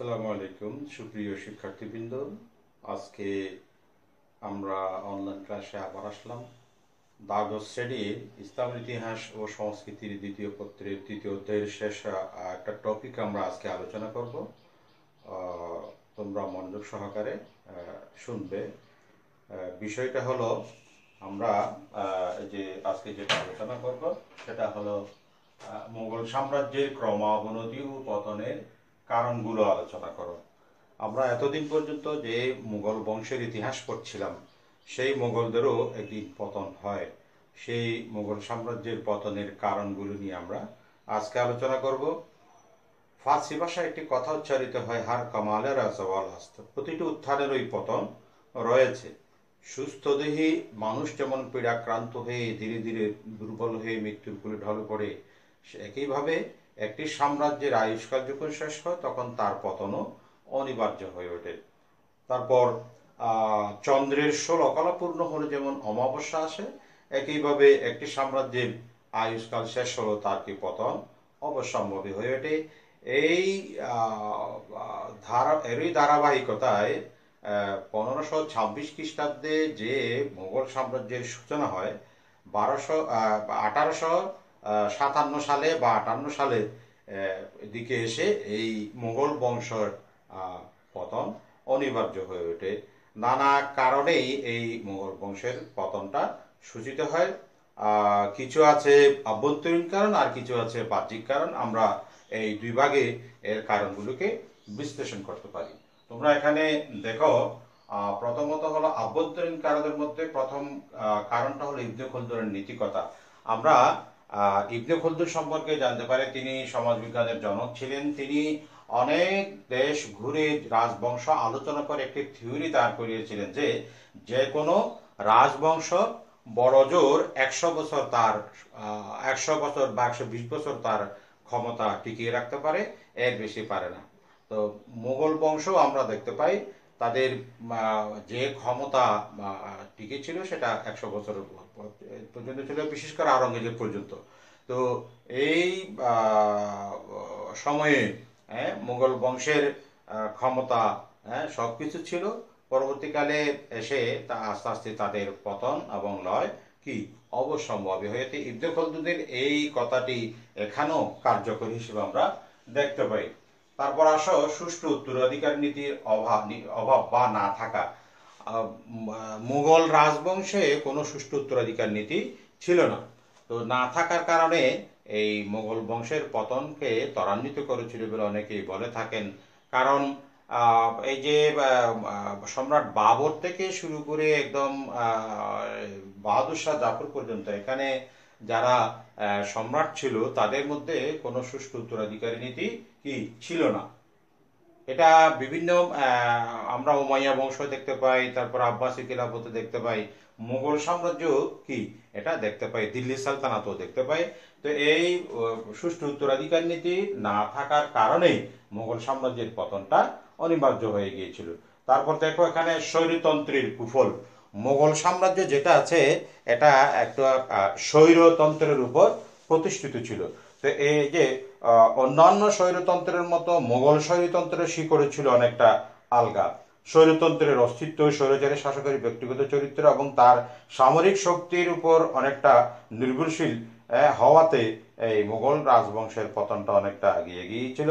আসসালামু আলাইকুম সুপ্রিয় শিক্ষার্থীবৃন্দ। আজকে আমরা অনলাইন ক্লাসে আবার আসলাম। দ্বাদশ শ্রেণীর ইসলামের ইতিহাস ও সংস্কৃতির দ্বিতীয় পত্রের তৃতীয় অধ্যায়ের শেষ একটা টপিক আমরা আজকে আলোচনা করব। তোমরা মনোযোগ সহকারে শুনবে। বিষয়টা হলো আমরা যে আজকে যেটা আলোচনা করব সেটা হলো মুঘল সাম্রাজ্যের ক্রমাবনতি ও পতনের কারণগুলো আলোচনা করো। আমরা এতদিন পর্যন্ত যে মুঘল বংশের ইতিহাস পড়ছিলাম, সেই মুঘলদেরও একদিন পতন হয়। সেই মুঘল সাম্রাজ্যের পতনের কারণগুলো নিয়ে আমরা আজকে আলোচনা করব। ফার্সি ভাষায় একটি কথা উচ্চারিত হয়, হার কামালের আজওয়াল হাস্ত, প্রতিটি উত্থানেরই পতন রয়েছে। সুস্থদেহী মানুষ যেমন পীড়াক্রান্ত হয়ে ধীরে ধীরে দুর্বল হয়ে মৃত্যুর কোলে ঢলে পড়ে, একইভাবে একটি সাম্রাজ্যের আয়ুষ্কাল যখন শেষ হয় তখন তার পতনও অনিবার্য হয়ে ওঠে। তারপর চন্দ্রের 16 কলা পূর্ণ হলে যেমন অমাবস্যা আসে, একইভাবে একটি সাম্রাজ্যের আয়ুষ্কাল শেষ হলো তার কি পতন অবশ্যম্ভাবী হয়ে ওঠে। এই এরই ধারাবাহিকতায় 1526 খ্রিস্টাব্দে যে মোগল সাম্রাজ্যের সূচনা হয় 1857 সালে বা 58 সালে দিকে এসে এই মোগল বংশের পতন অনিবার্য হয়ে ওঠে। নানা কারণেই এই মোগল বংশের পতনটা সূচিত হয়। কিছু আছে আভ্যন্তরীণ কারণ আর কিছু আছে বাহ্যিক কারণ। আমরা এই দুই ভাগে এর কারণগুলোকে বিশ্লেষণ করতে পারি। তোমরা এখানে দেখো, প্রথমত হলো আভ্যন্তরীণ কারণের মধ্যে প্রথম কারণটা হলো ইবনে খলদুনের নীতিকথা। আমরা ইবনে খলদুন সম্পর্কে জানতে পারি তিনি সমাজবিজ্ঞানের জনক ছিলেন। তিনি অনেক দেশ ঘুরে রাজবংশ আলোচনা করে একটি থিওরি দাঁড় করিয়েছিলেন যে যে কোনো রাজবংশ বড় জোর 100 বছর তার 100 বছর বা 120 বছর তার ক্ষমতা টিকিয়ে রাখতে পারে, এর বেশি পারে না। তো মুঘল বংশ আমরা দেখতে পাই তাদের যে ক্ষমতা টিকে ছিল সেটা 100 বছরের পর্যন্ত ছিল, বিশেষ করে আওরঙ্গজেব পর্যন্ত। তো এই সময়ে মুঘল বংশের ক্ষমতা সব কিছু ছিল। পরবর্তীকালে এসে তা আস্তে আস্তে তাদের পতন এবং লয় কি অবশ্যম্ভাবী হয়েছে। ইবনে খলদুনের এই কথাটি এখানেও কার্যকরী হিসেবে আমরা দেখতে পাই। তারপর আসো সুষ্ঠু উত্তরাধিকার নীতির অভাব বা না থাকা। মুঘল রাজবংশে কোনো সুষ্ঠু উত্তরাধিকার নীতি ছিল না। তো না থাকার কারণে এই মুঘল বংশের পতনকে ত্বরান্বিত করেছিল বলে অনেকেই বলে থাকেন। কারণ এই যে সম্রাট বাবর থেকে শুরু করে একদম বাহাদুর শাহ জাফর পর্যন্ত এখানে যারা সম্রাট ছিল তাদের মধ্যে কোনো সুষ্ঠু উত্তরাধিকারী নীতি কি ছিল না। এটা বিভিন্ন আমরা উমাইয়া বংশ দেখতে পাই, তারপর আব্বাসী খিলাফতে দেখতে পাই, মুঘল সাম্রাজ্য কি এটা দেখতে পাই, দিল্লি সালতানাতও দেখতে পাই। তো এই সুষ্ঠু উত্তরাধিকার নীতি না থাকার কারণেই মুঘল সাম্রাজ্যের পতনটা অনিবার্য হয়ে গিয়েছিল। তারপর দেখো এখানে স্বৈরতন্ত্রের কুফল। মুঘল সাম্রাজ্য যেটা আছে এটা একটা স্বৈরতন্ত্রের উপর প্রতিষ্ঠিত ছিল। তো এই যে অন্যান্য স্বৈরতন্ত্রের মতো মুঘল স্বৈরতন্ত্রের শিকড়ে ছিল অনেকটা আলগা। স্বৈরতন্ত্রের অস্তিত্ব স্বৈরাচারী শাসকের ব্যক্তিগত চরিত্র এবং তার সামরিক শক্তির উপর অনেকটা নির্ভরশীল হওয়াতে এই মুঘল রাজবংশের পতনটা অনেকটা এগিয়ে গিয়েছিল।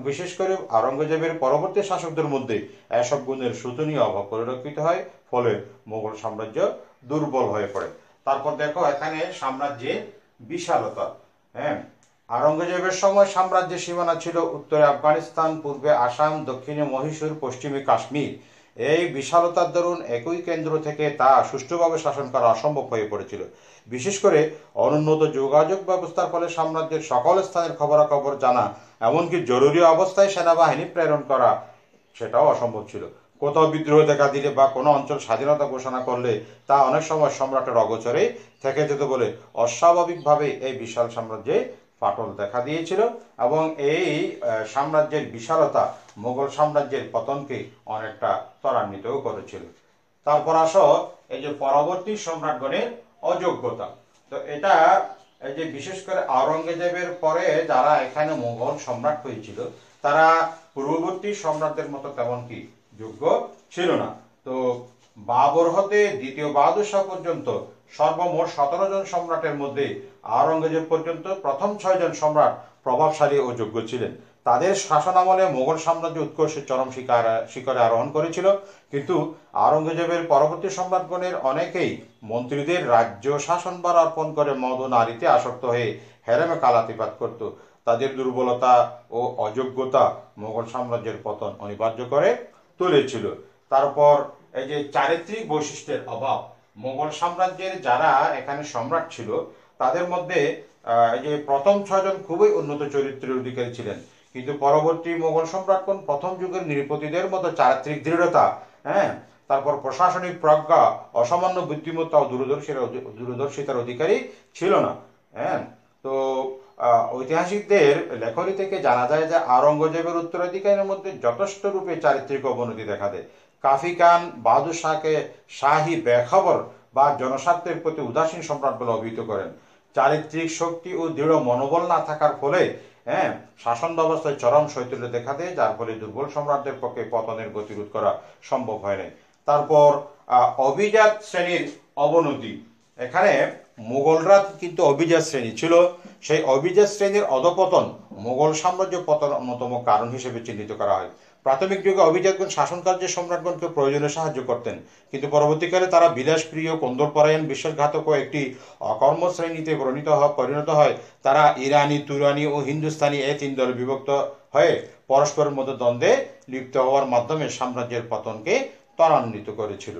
বিশেষ করে আওরঙ্গজেবের পরবর্তী শাসকদের মধ্যে এসব গুণের শোচনীয় অভাব পরিলক্ষিত হয়, ফলে মুঘল সাম্রাজ্য দুর্বল হয়ে পড়ে। তারপর দেখো এখানে সাম্রাজ্যের বিশালতা। আওরঙ্গজেবের সময় সাম্রাজ্যের সীমানা ছিল উত্তরে আফগানিস্তান, পূর্বে আসাম, দক্ষিণে মহীশূর, পশ্চিমে কাশ্মীর। এই বিশালতার দরুন একই কেন্দ্র থেকে তা সুষ্ঠুভাবে শাসন করা অসম্ভব হয়ে পড়েছিল। বিশেষ করে অনুন্নত যোগাযোগ ব্যবস্থার ফলে সাম্রাজ্যের সকল স্থানের খবরাখবর জানা, এমনকি জরুরি অবস্থায় সেনাবাহিনী প্রেরণ করা সেটাও অসম্ভব ছিল। কোথাও বিদ্রোহ দেখা দিলে বা কোনো অঞ্চল স্বাধীনতা ঘোষণা করলে তা অনেক সময় সম্রাটের অগোচরে থেকে যেত বলে অস্বাভাবিকভাবে এই বিশাল সাম্রাজ্যে ফাটল দেখা দিয়েছিল এবং এই সাম্রাজ্যের বিশালতা মুঘল সাম্রাজ্যের পতনকে অনেকটা ত্বরান্বিতও করেছিল। তারপর আসো এই যে পরবর্তী সম্রাটগণের অযোগ্যতা। তো এটা এই যে বিশেষ করে আওরঙ্গজেবের পরে যারা এখানে মুঘল সম্রাট হয়েছিল তারা পূর্ববর্তী সম্রাটদের মতো তেমন কি যোগ্য ছিল না। তো বাবর হতে দ্বিতীয় বাহাদুর শাহ পর্যন্ত সর্বমোট 17 জন সম্রাটের মধ্যে আওরঙ্গজেব পর্যন্ত প্রথম 6 জন সম্রাট প্রভাবশালী ও যোগ্য ছিলেন। তাদের শাসনামলে মোগল সাম্রাজ্য উৎকর্ষের চরম শিখরে আরোহণ করেছিল। কিন্তু আওরঙ্গজেবের পরবর্তী সম্রাটগণের অনেকেই মন্ত্রীদের রাজ্য শাসনভার অর্পণ করে মদ ও নারীতে আসক্ত হয়ে হেরেমে কালাতিপাত করত। তাদের দুর্বলতা ও অযোগ্যতা মোগল সাম্রাজ্যের পতন অনিবার্য করে তুলেছিল। তারপর এই যে চারিত্রিক বৈশিষ্ট্যের অভাব, মোগল সাম্রাজ্যের যারা এখানে সম্রাট ছিল তাদের মধ্যে এই যে প্রথম 6 জন খুবই উন্নত চরিত্রের অধিকারী ছিলেন, কিন্তু পরবর্তী মোগল সম্রাটগণ প্রথম যুগের নৃপতিদের মতো চারিত্রিক দৃঢ়তা, হ্যাঁ, তারপর প্রশাসনিক প্রজ্ঞা, অসামান্য বুদ্ধিমত্তা ও দূরদর্শিতার অধিকারী ছিল না। হ্যাঁ, তো ঐতিহাসিকদের লেখনী থেকে জানা যায় যে আওরঙ্গজেবের উত্তরাধিকারীর মধ্যে যথেষ্ট রূপে চারিত্রিক অবনতি দেখা দেয়। কাফি খান বাহাদুর শাহকে শাহী বেখবর বা জনস্বার্থের প্রতি উদাসীন সম্রাট বলে অভিহিত করেন। চারিত্রিক শক্তি ও দৃঢ় মনোবল না থাকার ফলে হ্যাঁ শাসন ব্যবস্থায় চরম শৈথিল্য দেখা দেয়, যার ফলে দুর্বল সম্রাটদের পক্ষে পতনের গতিরোধ করা সম্ভব হয় নাই। তারপর অভিজাত শ্রেণীর অবনতি, এখানে মুঘলরা কিন্তু অভিজাত শ্রেণী ছিল। সেই অভিজাত শ্রেণীর অধপতন মোগল সাম্রাজ্য পতন অন্যতম কারণ হিসেবে চিহ্নিত করা হয়। প্রাথমিক যুগে অভিজাতগণ শাসন কার্যে সম্রাটগণকে প্রয়োজনে সাহায্য করতেন, কিন্তু পরবর্তীকালে তারা বিলাসপ্রিয়, কন্দরপরায়ণ, বিশ্বাসঘাতক ও একটি অকর্ম শ্রেণীতে পরিণত হয়। তারা ইরানি, তুরানি ও হিন্দুস্তানি এই 3 দলে বিভক্ত হয়ে পরস্পরের মধ্যে দ্বন্দ্বে লিপ্ত হওয়ার মাধ্যমে সাম্রাজ্যের পতনকে ত্বরান্বিত করেছিল।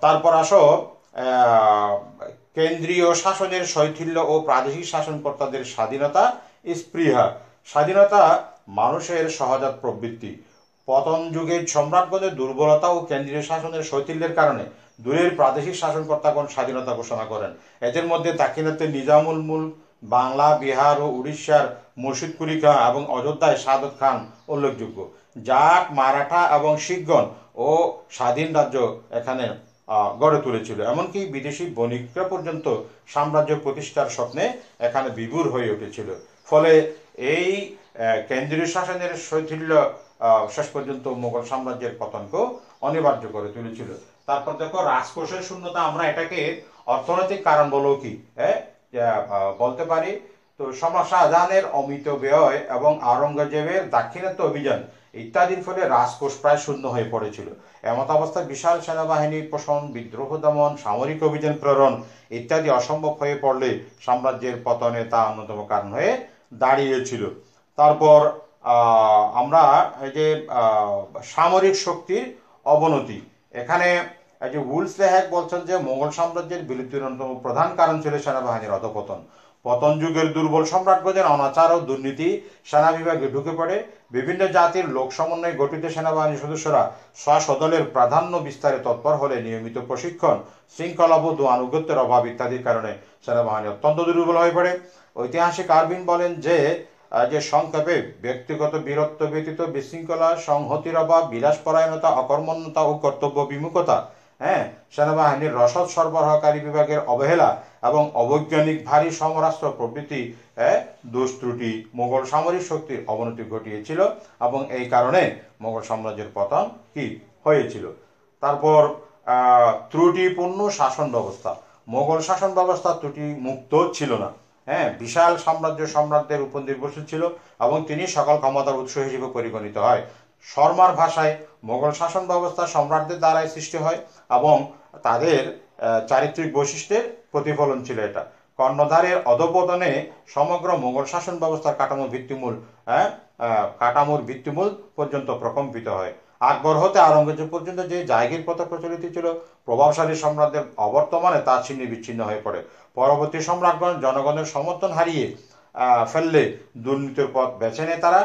তারপর আসো কেন্দ্রীয় শাসনের শৈথিল্য ও প্রাদেশিক শাসনকর্তাদের স্বাধীনতা স্পৃহা। স্বাধীনতা মানুষের সহজাত প্রবৃত্তি। পতন যুগের সম্রাটগণের দুর্বলতা ও কেন্দ্রীয় শাসনের শৈথিল্যের কারণে দূরের প্রাদেশিক শাসনকর্তাগণ স্বাধীনতা ঘোষণা করেন। এদের মধ্যে দাক্ষিণাত্যে নিজামুল মুলক, বাংলা, বিহার ও উড়িষ্যার মুর্শিদ কুলি খাঁ এবং অযোধ্যায় সাদত খান উল্লেখযোগ্য। জাট, মারাঠা এবং শিখগণ ও স্বাধীন রাজ্য এখানে গড়ে তুলেছিল। এমনকি বিদেশি বণিকরা পর্যন্ত সাম্রাজ্য প্রতিষ্ঠার স্বপ্নে এখানে বিভোর হয়ে উঠেছিল। ফলে এই কেন্দ্রীয় শাসনের শৈথিল্য শেষ পর্যন্ত মোগল সাম্রাজ্যের পতনকেও অনিবার্য করে তুলেছিল। তারপর দেখো রাজকোষের শূন্যতা, আমরা এটাকে অর্থনৈতিক কারণ বলেও কি বলতে পারি। তো সম্রাট শাহজাহানের অমিত ব্যয় এবং আওরঙ্গজেবের দাক্ষিণাত্য অভিযান ইত্যাদির ফলে রাজকোষ প্রায় শূন্য হয়ে পড়েছিল। এমত অবস্থায় বিশাল সেনাবাহিনী পোষণ, বিদ্রোহ দমন, সামরিক অভিযান প্রেরণ ইত্যাদি অসম্ভব হয়ে পড়লে সাম্রাজ্যের পতনে তা অন্যতম কারণ হয়ে দাঁড়িয়েছিল। তারপর আমরা এই যে সামরিক শক্তির অবনতি, এখানে এই যে উলসলেহ্যাক বলছেন যে মোগল সাম্রাজ্যের বিলুপ্তির অন্যতম প্রধান কারণ ছিল সেনাবাহিনীর অধপতন। পতন যুগের দুর্বল সম্রাটগণের অনাচার ও দুর্নীতি সেনা বিভাগে ঢুকে পড়ে। বিভিন্ন জাতির লোক সমন্বয়ে গঠিত সেনাবাহিনীর সদস্যরা স্বসদলের প্রাধান্য বিস্তারে তৎপর হলে নিয়মিত প্রশিক্ষণ, শৃঙ্খলাবোধ ও আনুগত্যের অভাব ইত্যাদির কারণে সেনাবাহিনী অত্যন্ত দুর্বল হয়ে পড়ে। ঐতিহাসিক আরবিন বলেন যে সংক্ষেপে ব্যক্তিগত বীরত্ব ব্যতীত বিশৃঙ্খলা, সংহতির অভাব, বিলাসপরায়ণতা, অকর্মণ্যতা ও কর্তব্য বিমুখতা, হ্যাঁ, সেনাবাহিনীর রসদ সরবরাহকারী বিভাগের অবহেলা এবং অবৈজ্ঞানিক ভারী সমরাস্ত্র প্রভৃতি দোষ ত্রুটি মোগল সামরিক শক্তির অবনতি ঘটিয়েছিল এবং এই কারণে মোগল সাম্রাজ্যের পতন কি হয়েছিল। তারপর ত্রুটিপূর্ণ শাসন ব্যবস্থা, মোগল শাসন ব্যবস্থা ত্রুটি মুক্ত ছিল না। হ্যাঁ, বিশাল সাম্রাজ্য সম্রাটদের উপর নির্ভরশীল ছিল এবং তিনি সকল ক্ষমতার উৎস হিসেবে পরিগণিত হয়। শর্মার ভাষায় মোগল শাসন ব্যবস্থা সম্রাটদের দ্বারাই সৃষ্টি হয় এবং তাদের চারিত্রিক বৈশিষ্ট্যের প্রতিফলন ছিল এটা। কর্ণধারের অধপতনে সমগ্র মোগল শাসন ব্যবস্থার কাঠামোর ভিত্তিমূল পর্যন্ত প্রকম্পিত হয়। আকবর হতে আওরঙ্গজেব পর্যন্ত যে জায়গির প্রথা প্রচলিত ছিল, প্রভাবশালী সম্রাটদের অবর্তমানে তা ছিন্ন বিচ্ছিন্ন হয়ে পড়ে। পরবর্তী সম্রাটগণ জনগণের সমর্থন হারিয়ে ফেললে দুর্নীতির পথ বেছে নেয় তারা।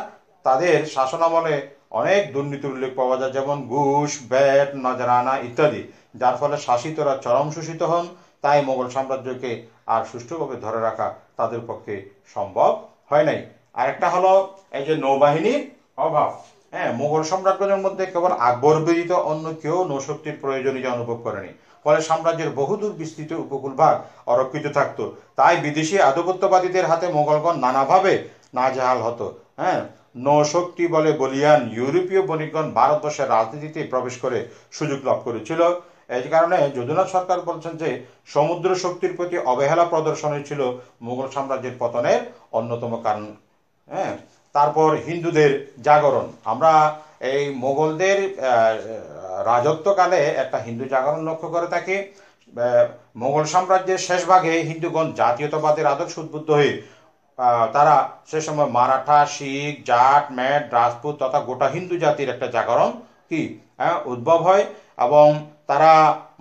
তাদের শাসনামলে অনেক দুর্নীতির উল্লেখ পাওয়া যায়, যেমন ঘুষ, ব্যাট, নজরানা ইত্যাদি, যার ফলে শাসিতরা চরম শোষিত হন। তাই মোগল সাম্রাজ্যকে আর সুষ্ঠুভাবে ধরে রাখা তাদের পক্ষে সম্ভব হয় নাই। আরেকটা হলো এই যে নৌবাহিনীর অভাব। হ্যাঁ, মোগল সম্রাটগণের মধ্যে কেবল আকবর ব্যতীত অন্য কেউ নৌশক্তির প্রয়োজনীয়তা অনুভব করেনি। ফলে সাম্রাজ্যের বহুদূর বিস্তৃত উপকূল ভাগ অরক্ষিত থাকতো। তাই বিদেশি আধিপত্যবাদীদের হাতে মোগলগণ নানাভাবে নাজেহাল হতো। হ্যাঁ, নৌশক্তি বলে বলিয়ান ইউরোপীয় বণিকগণ ভারতবর্ষের রাজনীতিতে প্রবেশ করে সুযোগ লাভ করেছিল। এই কারণে যদুনাথ সরকার বলছেন যে সমুদ্র শক্তির প্রতি অবহেলা প্রদর্শনই ছিল মুঘল সাম্রাজ্যের পতনের অন্যতম কারণ। হ্যাঁ, তারপর হিন্দুদের জাগরণ। আমরা এই মোগলদের রাজত্বকালে একটা হিন্দু জাগরণ লক্ষ্য করে থাকি। মোগল সাম্রাজ্যের শেষ ভাগে হিন্দুগণ জাতীয়তাবাদের আদর্শ উদ্বুদ্ধ হয়ে তারা সে সময় মারাঠা, শিখ, জাট, ম্যাট, রাজপুত তথা গোটা হিন্দু জাতির একটা জাগরণ কি উদ্ভব হয় এবং তারা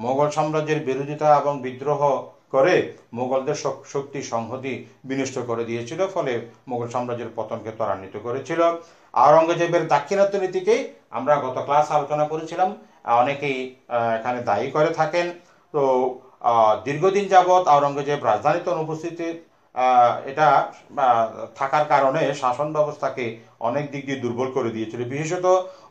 মোগল সাম্রাজ্যের বিরোধিতা এবং বিদ্রোহ করে মোগলদের শক্তি সংহতি বিনষ্ট করে দিয়েছিল, ফলে মোগল সাম্রাজ্যের পতনকে ত্বরান্বিত করেছিল। আওরঙ্গজেবের দাক্ষিণাত্য নীতিকে আমরা গত ক্লাস আলোচনা করেছিলাম, অনেকেই এখানে দায়ী করে থাকেন। তো দীর্ঘদিন যাবৎ আওরঙ্গজেব রাজধানীতে অনুপস্থিতি এটা থাকার কারণে শাসন ব্যবস্থাকে অনেক দিক দিয়ে দুর্বল করে দিয়েছিল। বিশেষত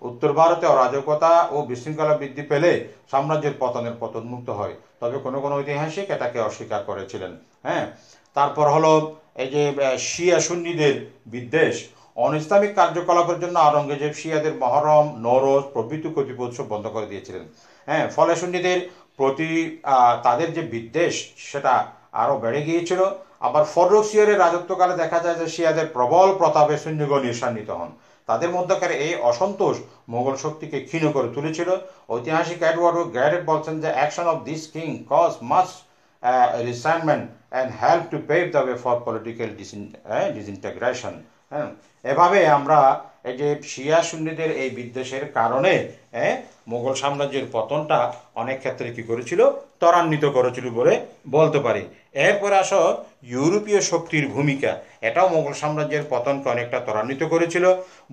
উত্তর ভারতে অরাজকতা ও বিশৃঙ্খলা বৃদ্ধি পেলে সাম্রাজ্যের পতনমুক্ত হয়, তবে কোনো কোনো ঐতিহাসিক এটাকে অস্বীকার করেছিলেন। হ্যাঁ, তারপর হলো এই যে শিয়া সুন্নিদের বিদ্বেষ। অন ইসলামিক কার্যকলাপের জন্য আওরঙ্গজেব শিয়াদের মহরম, নওরোজ প্রভৃতি কতিপয় উৎসব বন্ধ করে দিয়েছিলেন। হ্যাঁ, ফলে সুন্নিদের প্রতি তাদের যে বিদ্বেষ সেটা আরও বেড়ে গিয়েছিল। আবার ফররুখিয়রের রাজত্বকালে দেখা যায় যে শিয়াদের প্রবল প্রতাপে সুন্নিগণ ঈর্ষান্বিত হন। তাদের মধ্যকার এই অসন্তোষ মোগল শক্তিকে ক্ষীণ করে তুলেছিল। ঐতিহাসিক এডওয়ার্ড গ্যারেট বলছেন যে action of this king cause much resentment and help to pave the way for political disintegration. হ্যাঁ, এভাবে আমরা এই যে শিয়া সুন্নিদের এই বিদ্বেষের কারণে মোগল সাম্রাজ্যের পতনটা অনেক ক্ষেত্রে কি করেছিল, ত্বরান্বিত করেছিল বলে বলতে পারি। এরপরে আসো ইউরোপীয় শক্তির ভূমিকা। এটাও মোগল সাম্রাজ্যের পতনকে অনেকটা ত্বরান্বিত করেছিল।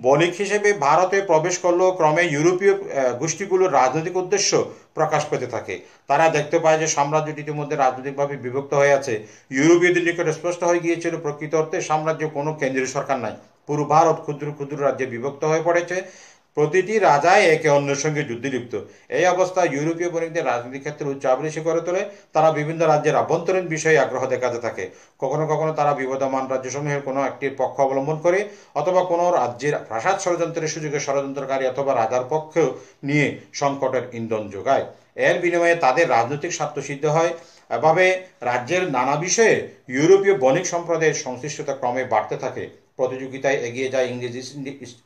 বণিক হিসেবে ভারতে প্রবেশ করলেও ক্রমে ইউরোপীয় গোষ্ঠীগুলোর রাজনৈতিক উদ্দেশ্য প্রকাশ পেতে থাকে। তারা দেখতে পায় যে সাম্রাজ্যটি ইতিমধ্যে রাজনৈতিকভাবে বিভক্ত হয়ে আছে। ইউরোপীয়দের নিকট স্পষ্ট হয়ে গিয়েছিল প্রকৃত অর্থে সাম্রাজ্য কোনো কেন্দ্রীয় সরকার নাই, পুরো ভারত ক্ষুদ্র ক্ষুদ্র রাজ্যে বিভক্ত হয়ে পড়েছে, প্রতিটি রাজাই একে অন্যের সঙ্গে যুদ্ধে লিপ্ত। এই অবস্থায় ইউরোপীয় বণিকদের রাজনৈতিক ক্ষেত্রে উচ্চাভিলাষী করে তোলে। তারা বিভিন্ন রাজ্যের আভ্যন্তরীণ বিষয়ে আগ্রহ দেখাতে থাকে। কখনো কখনো তারা বিবদমান রাজ্যসমূহের কোনো একটির পক্ষ অবলম্বন করে, অথবা কোনো রাজ্যের প্রাসাদ ষড়যন্ত্রের সুযোগে ষড়যন্ত্রকারী অথবা রাজার পক্ষ নিয়ে সংকটের ইন্ধন যোগায়। এর বিনিময়ে তাদের রাজনৈতিক স্বার্থ সিদ্ধ হয়। এভাবে রাজ্যের নানা বিষয়ে ইউরোপীয় বণিক সম্প্রদায়ের সংশ্লিষ্টতা ক্রমে বাড়তে থাকে। প্রতিযোগিতায় এগিয়ে যায় ইংরেজ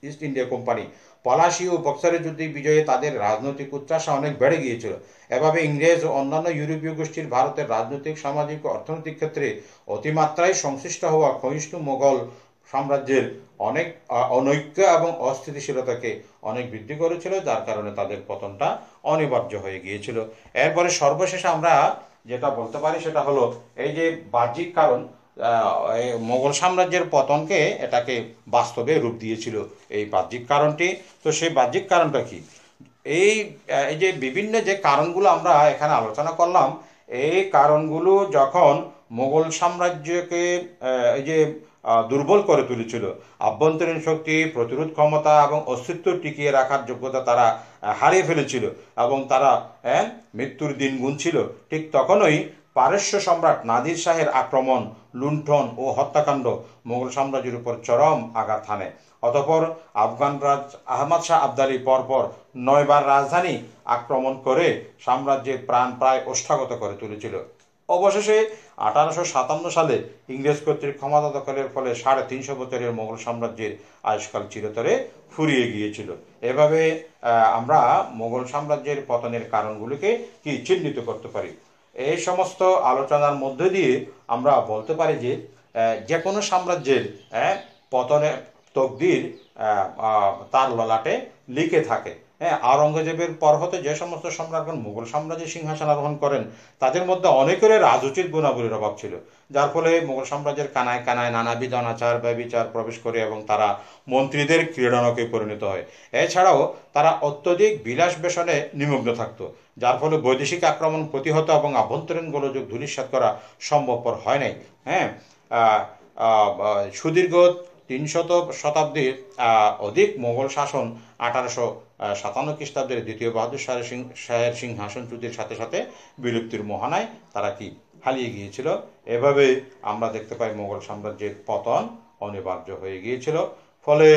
ইস্ট ইন্ডিয়া কোম্পানি। পলাশী ও বক্সারের যুদ্ধে বিজয়ে তাদের রাজনৈতিক উচ্চাসা অনেক বেড়ে গিয়েছিল। এভাবে ইংরেজ ও অন্যান্য ইউরোপীয় গোষ্ঠীর ভারতের রাজনৈতিক, সামাজিক ও অর্থনৈতিক ক্ষেত্রে অতিমাত্রায় সংশ্লিষ্ট হওয়া ক্ষয়িষ্ণু মোগল সাম্রাজ্যের অনেক অনৈক্য এবং অস্থিতিশীলতাকে অনেক বৃদ্ধি করেছিল, যার কারণে তাদের পতনটা অনিবার্য হয়ে গিয়েছিল। এরপরে সর্বশেষে আমরা যেটা বলতে পারি সেটা হলো এই যে বাহ্যিক কারণ মোগল সাম্রাজ্যের পতনকে এটাকে বাস্তবে রূপ দিয়েছিল এই বাহ্যিক কারণটি। তো সেই বাহ্যিক কারণটা কি? এই এই যে বিভিন্ন যে কারণগুলো আমরা এখানে আলোচনা করলাম, এই কারণগুলো যখন মোগল সাম্রাজ্যকে এই যে দুর্বল করে তুলেছিল, আভ্যন্তরীণ শক্তি, প্রতিরোধ ক্ষমতা এবং অস্তিত্ব টিকিয়ে রাখার যোগ্যতা তারা হারিয়ে ফেলেছিল এবং তারা মৃত্যুর দিন গুনছিল, ঠিক তখনই পারস্য সম্রাট নাদির শাহের আক্রমণ, লুণ্ঠন ও হত্যাকাণ্ড মোগল সাম্রাজ্যের উপর চরম আঘাত হানে। অতঃপর আফগান রাজ আহমদ শাহ আবদালি পরপর 9 বার রাজধানী আক্রমণ করে সাম্রাজ্যের প্রাণ প্রায় ওষ্ঠাগত করে তুলেছিল। অবশেষে 1857 সালে ইংরেজ কর্তৃক ক্ষমতা দখলের ফলে 350 বছরের মোগল সাম্রাজ্যের আয়ুষ্কাল চিরতরে ফুরিয়ে গিয়েছিল। এভাবে আমরা মোগল সাম্রাজ্যের পতনের কারণগুলিকে কি চিহ্নিত করতে পারি। এই সমস্ত আলোচনার মধ্যে দিয়ে আমরা বলতে পারি যে যে কোনো সাম্রাজ্যের পতনের তকদির তার ললাটে লিখে থাকে। হ্যাঁ, আওরঙ্গজেবের পর হতে যে সমস্ত সম্রাটগণ মুঘল সাম্রাজ্যের সিংহাসন আরোহণ করেন, তাদের মধ্যে অনেকের রাজোচিত গুণাবলীর অভাব ছিল, যার ফলে মুঘল সাম্রাজ্যের কানায় কানায় নানাবিধ অনাচার ব্যভিচার প্রবেশ করে এবং তারা মন্ত্রীদের ক্রীড়নকে পরিণত হয়। এছাড়াও তারা অত্যধিক বিলাস বেসনে নিমগ্ন থাকত, যার ফলে বৈদেশিক আক্রমণ প্রতিহত এবং আভ্যন্তরীণ গোলযোগ ধূলিসাৎ করা সম্ভবপর হয় নাই। হ্যাঁ, সুদীর্ঘ 300 শতাব্দীর অধিক মোগল শাসন 1857 খ্রিস্টাব্দের দ্বিতীয় বাহাদুর শাহের সিংহাসনচ্যুতির সাথে সাথে বিলুপ্তির মোহনায় তারা কি হারিয়ে গিয়েছিল। এভাবে আমরা দেখতে পাই মোগল সাম্রাজ্যের পতন অনিবার্য হয়ে গিয়েছিল। ফলে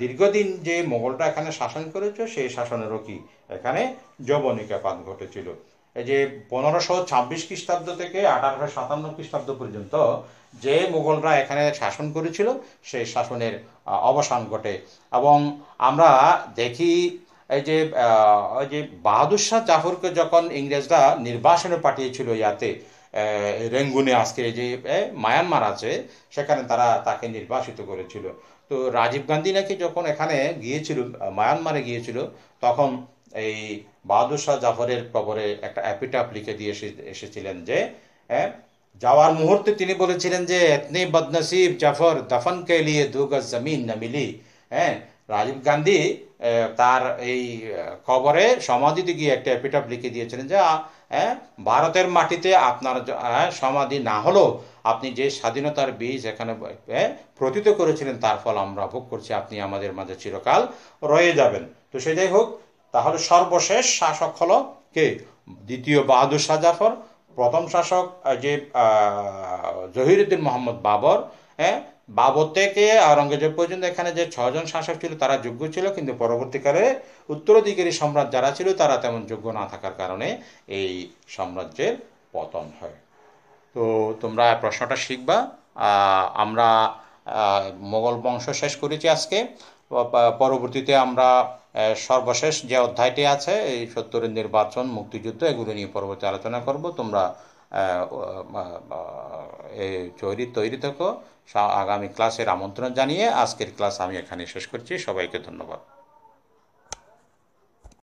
দীর্ঘদিন যে মোগলরা এখানে শাসন করেছে সেই শাসনেরও কি এখানে যবনিকাপাত ঘটেছিল। এই যে 1526 খ্রিস্টাব্দ থেকে 1857 খ্রিস্টাব্দ পর্যন্ত যে মোগলরা এখানে শাসন করেছিল সেই শাসনের অবসান ঘটে। এবং আমরা দেখি ওই যে বাহাদুর শাহ জাফরকে যখন ইংরেজরা নির্বাসনে পাঠিয়েছিল ইয়াতে রেঙ্গুনে, আজকে যে মায়ানমার আছে সেখানে তারা তাকে নির্বাসিত করেছিল। তো রাজীব গান্ধী নাকি যখন এখানে গিয়েছিল, মায়ানমারে গিয়েছিল, তখন এই বাহাদুর শাহ জাফরের কবরে একটা এপিটাফ লিখে দিয়ে এসেছিলেন যে যাওয়ার মুহূর্তে তিনি বলেছিলেন যে এতনে বদনসিব জাফর দফন কে লিয়ে দু গজ জমিন না মিলি। হ্যাঁ, রাজীব গান্ধী তার এই কবরে সমাধিতে গিয়ে একটা এপিটাফ লিখে দিয়েছিলেন যে ভারতের মাটিতে আপনার সমাধি না হলেও আপনি যে স্বাধীনতার বীজ এখানে প্রথিত করেছিলেন তার ফল আমরা ভোগ করছি, আপনি আমাদের মাঝে চিরকাল রয়ে যাবেন। তো সেটাই হোক, তাহলে সর্বশেষ শাসক হলো কে? দ্বিতীয় বাহাদুর শাহ জাফর। প্রথম শাসক যে জহিরুদ্দিন মোহাম্মদ বাবর। হ্যাঁ, বাবর থেকে আওরঙ্গজেব পর্যন্ত এখানে যে 6জন শাসক ছিল তারা যোগ্য ছিল, কিন্তু পরবর্তীকালে উত্তরাধিকারী সম্রাট যারা ছিল তারা তেমন যোগ্য না থাকার কারণে এই সাম্রাজ্যের পতন হয়। তো তোমরা প্রশ্নটা শিখবা। আমরা মোগল বংশ শেষ করেছি আজকে। পরবর্তীতে আমরা সর্বশেষ যে অধ্যায়টি আছে এই 70-এর নির্বাচন, মুক্তিযুদ্ধ, এগুলো নিয়ে পরবর্তী আলোচনা করব। তোমরা তৈরি থেকো। আগামী ক্লাসের আমন্ত্রণ জানিয়ে আজকের ক্লাস আমি এখানে শেষ করছি। সবাইকে ধন্যবাদ।